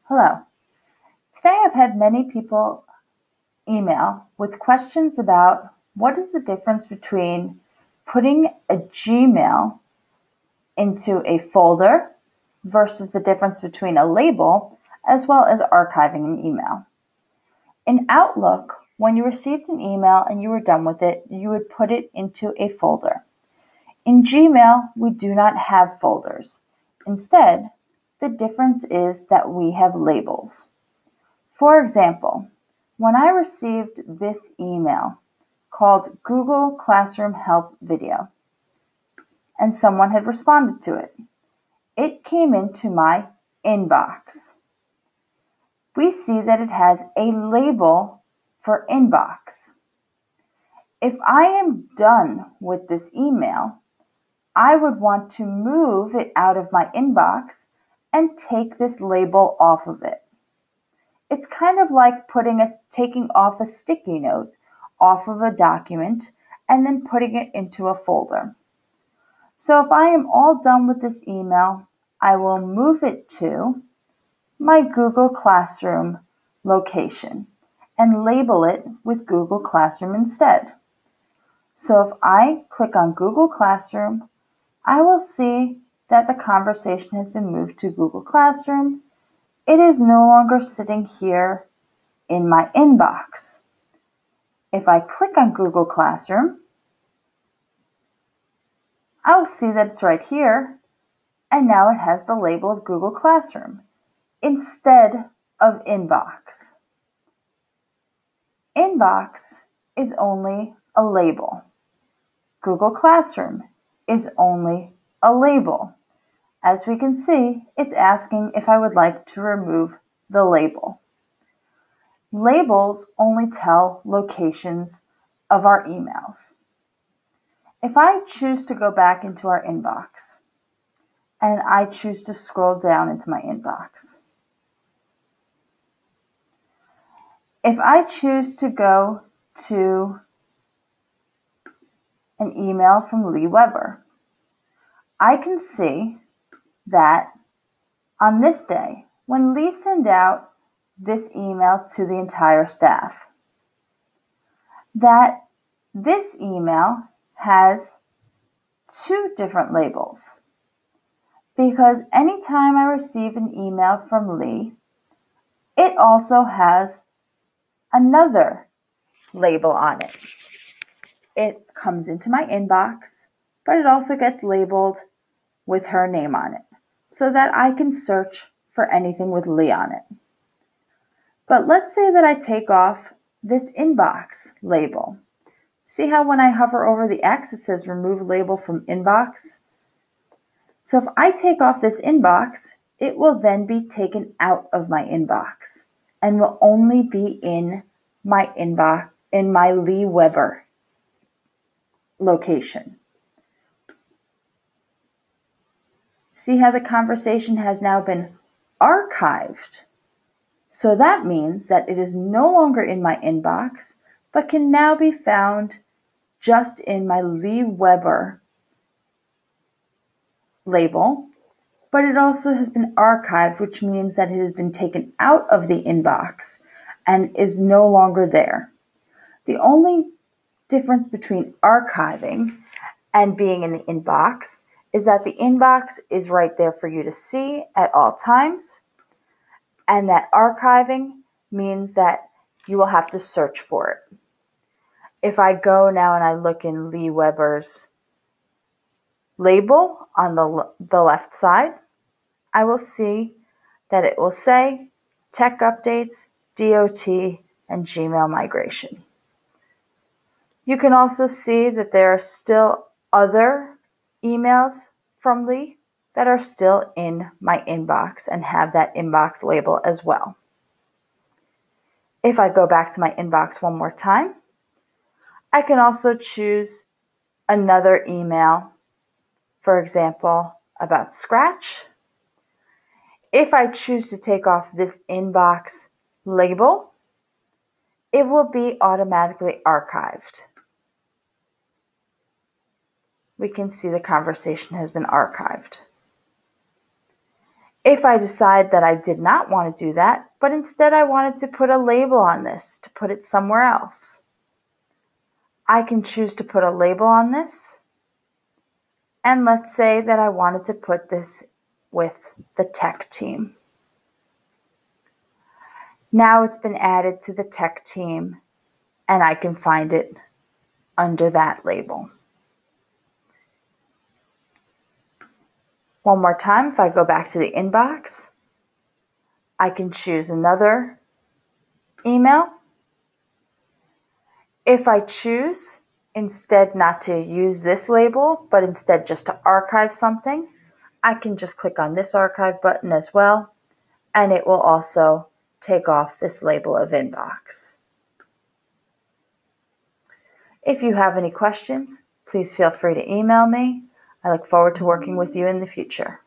Hello. Today I've had many people email with questions about what is the difference between putting a Gmail into a folder versus the difference between a label as well as archiving an email. In Outlook, when you received an email and you were done with it, you would put it into a folder. In Gmail, we do not have folders. Instead, the difference is that we have labels. For example, when I received this email called Google Classroom Help Video, and someone had responded to it, it came into my inbox. We see that it has a label for inbox. If I am done with this email, I would want to move it out of my inbox and take this label off of it. It's kind of like taking off a sticky note off of a document and then putting it into a folder. So if I am all done with this email, I will move it to my Google Classroom location and label it with Google Classroom instead. So if I click on Google Classroom, I will see that the conversation has been moved to Google Classroom. It is no longer sitting here in my inbox. If I click on Google Classroom, I'll see that it's right here, and now it has the label of Google Classroom instead of inbox. Inbox is only a label. Google Classroom is only a label. As we can see, it's asking if I would like to remove the label. Labels only tell locations of our emails. If I choose to go back into our inbox, and I choose to scroll down into my inbox, if I choose to go to an email from Lee Weber, I can see that on this day, when Lee sent out this email to the entire staff, that this email has two different labels. Because anytime I receive an email from Lee, it also has another label on it. It comes into my inbox, but it also gets labeled with her name on it, so that I can search for anything with Lee on it. But let's say that I take off this inbox label. See how when I hover over the X, it says remove label from inbox? So if I take off this inbox, it will then be taken out of my inbox and will only be in my inbox, in my Lee Weber location. See how the conversation has now been archived? So that means that it is no longer in my inbox, but can now be found just in my Lee Weber label, but it also has been archived, which means that it has been taken out of the inbox and is no longer there. The only difference between archiving and being in the inbox is that the inbox is right there for you to see at all times, and that archiving means that you will have to search for it. If I go now and I look in Lee Weber's label on the left side, I will see that it will say Tech Updates, DOT, and Gmail Migration. You can also see that there are still other emails from Lee that are still in my inbox and have that inbox label as well. If I go back to my inbox one more time, I can also choose another email, for example, about Scratch. If I choose to take off this inbox label, it will be automatically archived. We can see the conversation has been archived. If I decide that I did not want to do that, but instead I wanted to put a label on this to put it somewhere else, I can choose to put a label on this. And let's say that I wanted to put this with the tech team. Now it's been added to the tech team, and I can find it under that label. One more time, if I go back to the inbox, I can choose another email. If I choose instead not to use this label, but instead just to archive something, I can just click on this archive button as well, and it will also take off this label of inbox. If you have any questions, please feel free to email me. I look forward to working with you in the future.